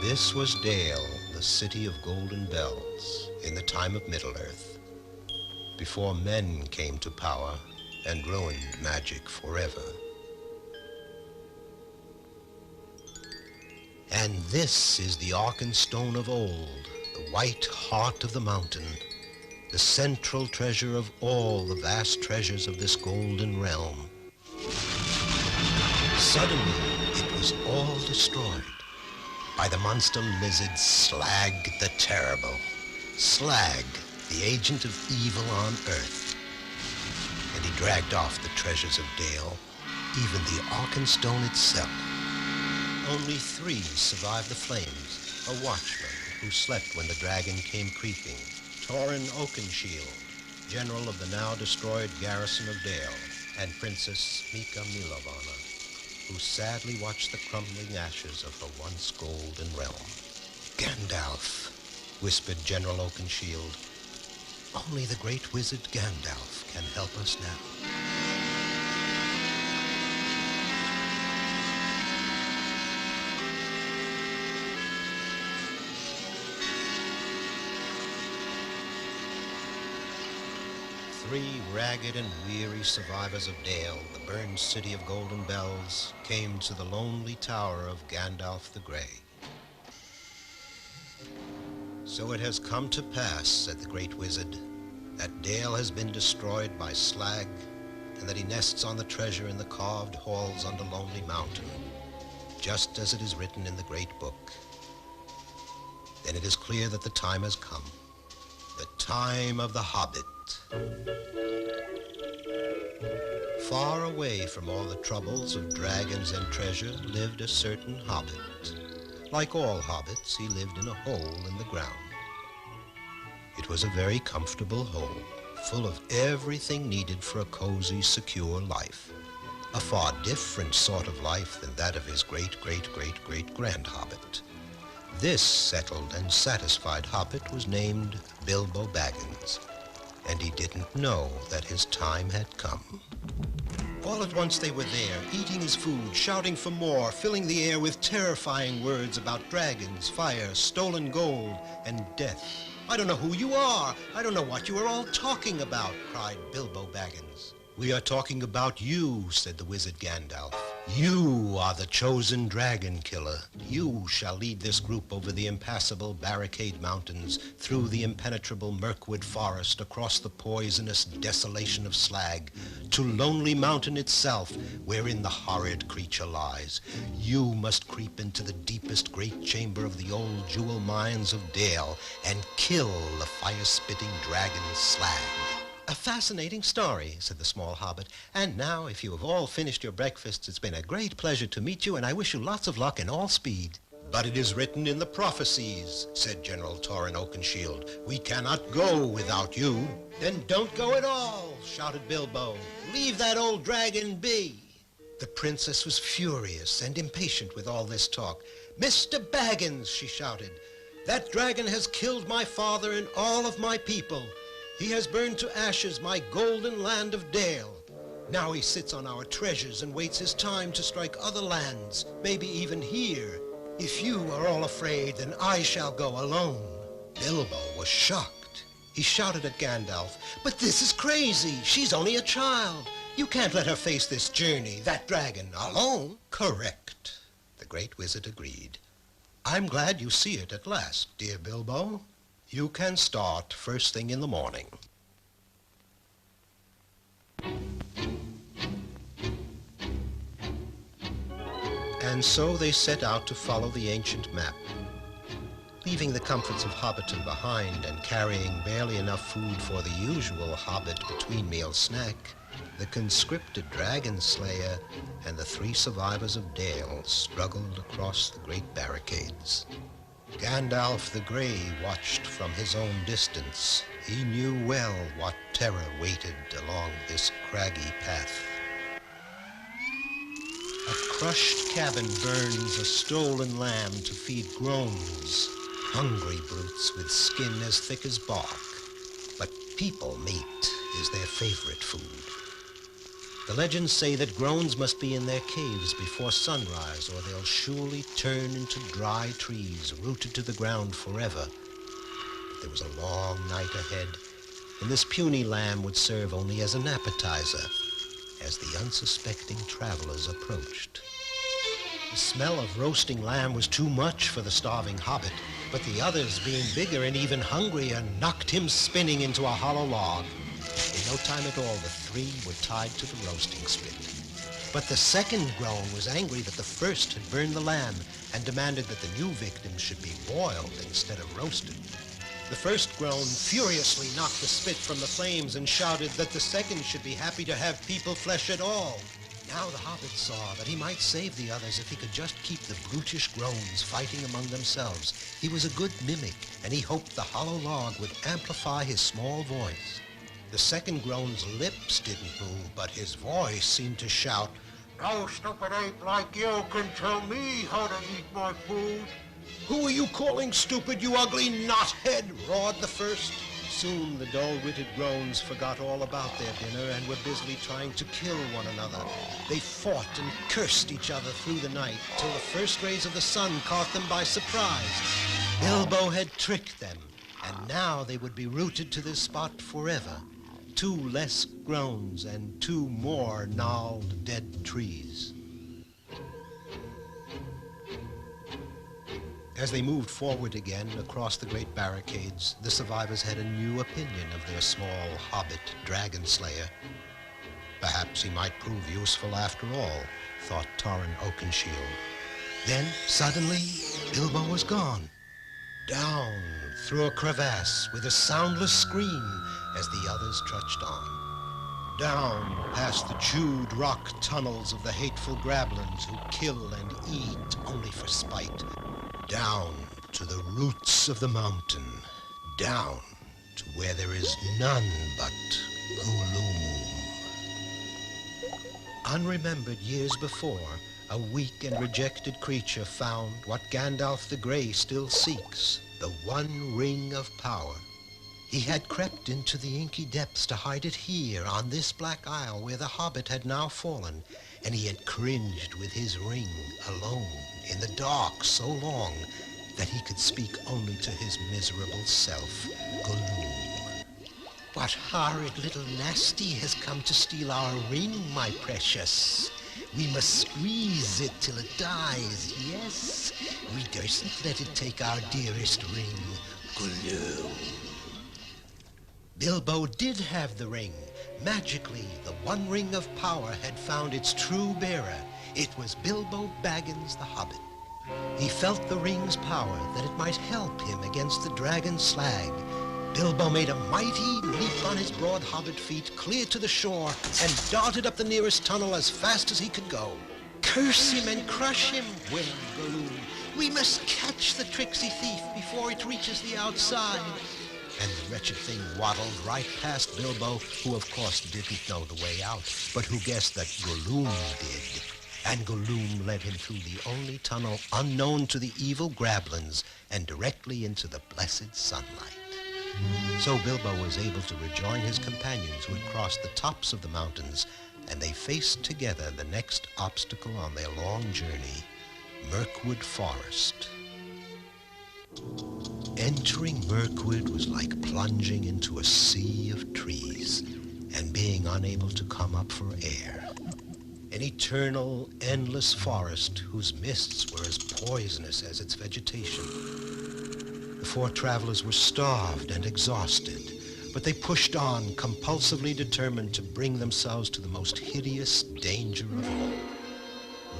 This was Dale, the city of golden bells, in the time of Middle-earth, before men came to power and ruined magic forever. And this is the Arkenstone of old, the white heart of the mountain, the central treasure of all the vast treasures of this golden realm. Suddenly, it was all destroyed by the monster lizard Slag the Terrible. Slag, the agent of evil on Earth. And he dragged off the treasures of Dale, even the Arkenstone itself. Only 3 survived the flames, a watchman who slept when the dragon came creeping, Torin Oakenshield, general of the now destroyed garrison of Dale, and Princess Mika Milovana, who sadly watched the crumbling ashes of her once golden realm. Gandalf, whispered General Oakenshield. Only the great wizard Gandalf can help us now. 3 ragged and weary survivors of Dale, the burned city of golden bells, came to the lonely tower of Gandalf the Grey. So it has come to pass, said the great wizard, that Dale has been destroyed by Slag, and that he nests on the treasure in the carved halls under Lonely Mountain, just as it is written in the great book. Then it is clear that the time has come, the time of the Hobbit. Far away from all the troubles of dragons and treasure lived a certain hobbit. Like all hobbits, he lived in a hole in the ground. It was a very comfortable hole, full of everything needed for a cozy, secure life. A far different sort of life than that of his great-great-great-great-grand hobbit. This settled and satisfied hobbit was named Bilbo Baggins, and he didn't know that his time had come. All at once they were there, eating his food, shouting for more, filling the air with terrifying words about dragons, fire, stolen gold, and death. I don't know who you are. I don't know what you are all talking about, cried Bilbo Baggins. We are talking about you, said the wizard Gandalf. You are the chosen dragon killer. You shall lead this group over the impassable barricade mountains, through the impenetrable Mirkwood forest, across the poisonous desolation of Slag, to Lonely Mountain itself, wherein the horrid creature lies. You must creep into the deepest great chamber of the old jewel mines of Dale and kill the fire-spitting dragon Slag. A fascinating story, said the small hobbit. And now, if you have all finished your breakfasts, it's been a great pleasure to meet you, and I wish you lots of luck and all speed. But it is written in the prophecies, said General Torin Oakenshield. We cannot go without you. Then don't go at all, shouted Bilbo. Leave that old dragon be. The princess was furious and impatient with all this talk. Mr. Baggins, she shouted, that dragon has killed my father and all of my people. He has burned to ashes my golden land of Dale. Now he sits on our treasures and waits his time to strike other lands, maybe even here. If you are all afraid, then I shall go alone. Bilbo was shocked. He shouted at Gandalf, but this is crazy. She's only a child. You can't let her face this journey, that dragon, alone. Correct, the great wizard agreed. I'm glad you see it at last, dear Bilbo. You can start first thing in the morning. And so they set out to follow the ancient map. Leaving the comforts of Hobbiton behind and carrying barely enough food for the usual Hobbit between-meal snack, the conscripted dragon slayer and the 3 survivors of Dale struggled across the great barricades. Gandalf the Grey watched from his own distance. He knew well what terror waited along this craggy path. A crushed cabin burns a stolen lamb to feed groans, hungry brutes with skin as thick as bark. But people meat is their favorite food. The legends say that groans must be in their caves before sunrise, or they'll surely turn into dry trees, rooted to the ground forever. But there was a long night ahead, and this puny lamb would serve only as an appetizer as the unsuspecting travelers approached. The smell of roasting lamb was too much for the starving hobbit, but the others, being bigger and even hungrier, knocked him spinning into a hollow log. In no time at all, the three were tied to the roasting spit. But the second groan was angry that the first had burned the lamb and demanded that the new victim should be boiled instead of roasted. The first groan furiously knocked the spit from the flames and shouted that the second should be happy to have people flesh at all. Now the hobbit saw that he might save the others if he could just keep the brutish groans fighting among themselves. He was a good mimic, and he hoped the hollow log would amplify his small voice. The second groan's lips didn't move, but his voice seemed to shout, "No stupid ape like you can tell me how to eat my food." "Who are you calling stupid, you ugly knothead?" roared the first. Soon the dull-witted groans forgot all about their dinner and were busily trying to kill one another. They fought and cursed each other through the night till the first rays of the sun caught them by surprise. Bilbo had tricked them, and now they would be rooted to this spot forever. 2 less groans and 2 more gnarled dead trees. As they moved forward again across the great barricades, the survivors had a new opinion of their small hobbit dragon slayer. Perhaps he might prove useful after all, thought Torrin Oakenshield. Then, suddenly, Bilbo was gone. Down through a crevasse with a soundless scream as the others trudged on. Down past the chewed rock tunnels of the hateful grablins who kill and eat only for spite. Down to the roots of the mountain. Down to where there is none but gloom. Unremembered years before, a weak and rejected creature found what Gandalf the Grey still seeks, the one ring of power. He had crept into the inky depths to hide it here, on this black isle where the hobbit had now fallen, and he had cringed with his ring alone in the dark so long that he could speak only to his miserable self, Gollum. "What horrid little nasty has come to steal our ring, my precious? We must squeeze it till it dies, yes? We durstn't let it take our dearest ring, Gollum." Bilbo did have the ring. Magically, the one ring of power had found its true bearer. It was Bilbo Baggins the Hobbit. He felt the ring's power, that it might help him against the dragon slag. Bilbo made a mighty leap on his broad hobbit feet, clear to the shore, and darted up the nearest tunnel as fast as he could go. "Curse him and crush him," wailed Gollum. "We must catch the tricksy thief before it reaches the outside." And the wretched thing waddled right past Bilbo, who of course didn't know the way out, but who guessed that Gollum did. And Gollum led him through the only tunnel unknown to the evil grablins and directly into the blessed sunlight. So Bilbo was able to rejoin his companions who had crossed the tops of the mountains, and they faced together the next obstacle on their long journey, Mirkwood Forest. Entering Mirkwood was like plunging into a sea of trees and being unable to come up for air. An eternal, endless forest whose mists were as poisonous as its vegetation. The 4 travelers were starved and exhausted, but they pushed on, compulsively determined to bring themselves to the most hideous danger of all,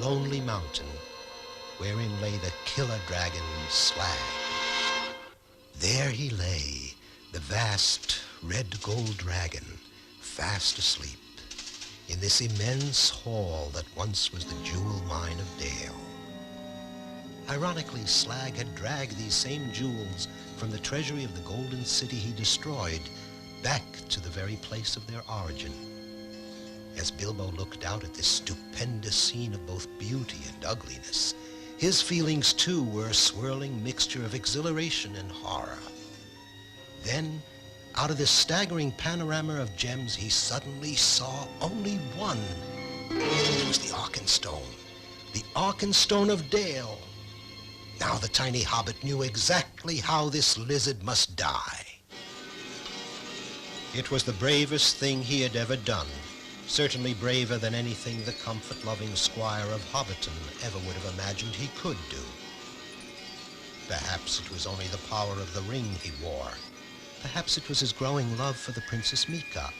Lonely Mountain, wherein lay the killer dragon Slag. There he lay, the vast red gold dragon, fast asleep, in this immense hall that once was the jewel mine of Dale. Ironically, Slag had dragged these same jewels from the treasury of the Golden City he destroyed back to the very place of their origin. As Bilbo looked out at this stupendous scene of both beauty and ugliness, his feelings, too, were a swirling mixture of exhilaration and horror. Then, Out of this staggering panorama of gems, he suddenly saw only one. It was the Arkenstone of Dale. Now the tiny hobbit knew exactly how this lizard must die. It was the bravest thing he had ever done, certainly braver than anything the comfort-loving squire of Hobbiton ever would have imagined he could do. Perhaps it was only the power of the ring he wore. Perhaps it was his growing love for the Princess Mika.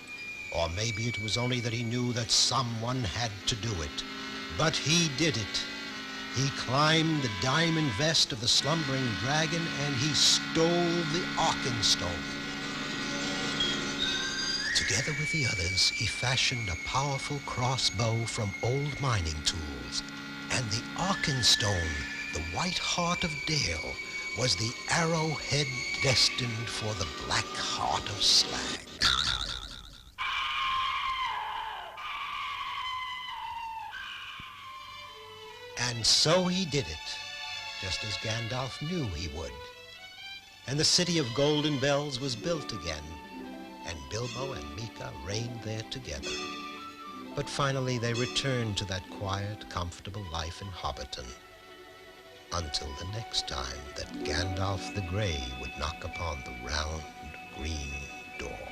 Or maybe it was only that he knew that someone had to do it. But he did it. He climbed the diamond vest of the slumbering dragon and he stole the Arkenstone. Together with the others, he fashioned a powerful crossbow from old mining tools. And the Arkenstone, the white heart of Dale, was the arrowhead destined for the black heart of Slag. And so he did it, just as Gandalf knew he would. And the city of Golden Bells was built again, and Bilbo and Mika reigned there together. But finally they returned to that quiet, comfortable life in Hobbiton, until the next time that Gandalf the Grey would knock upon the round, green door.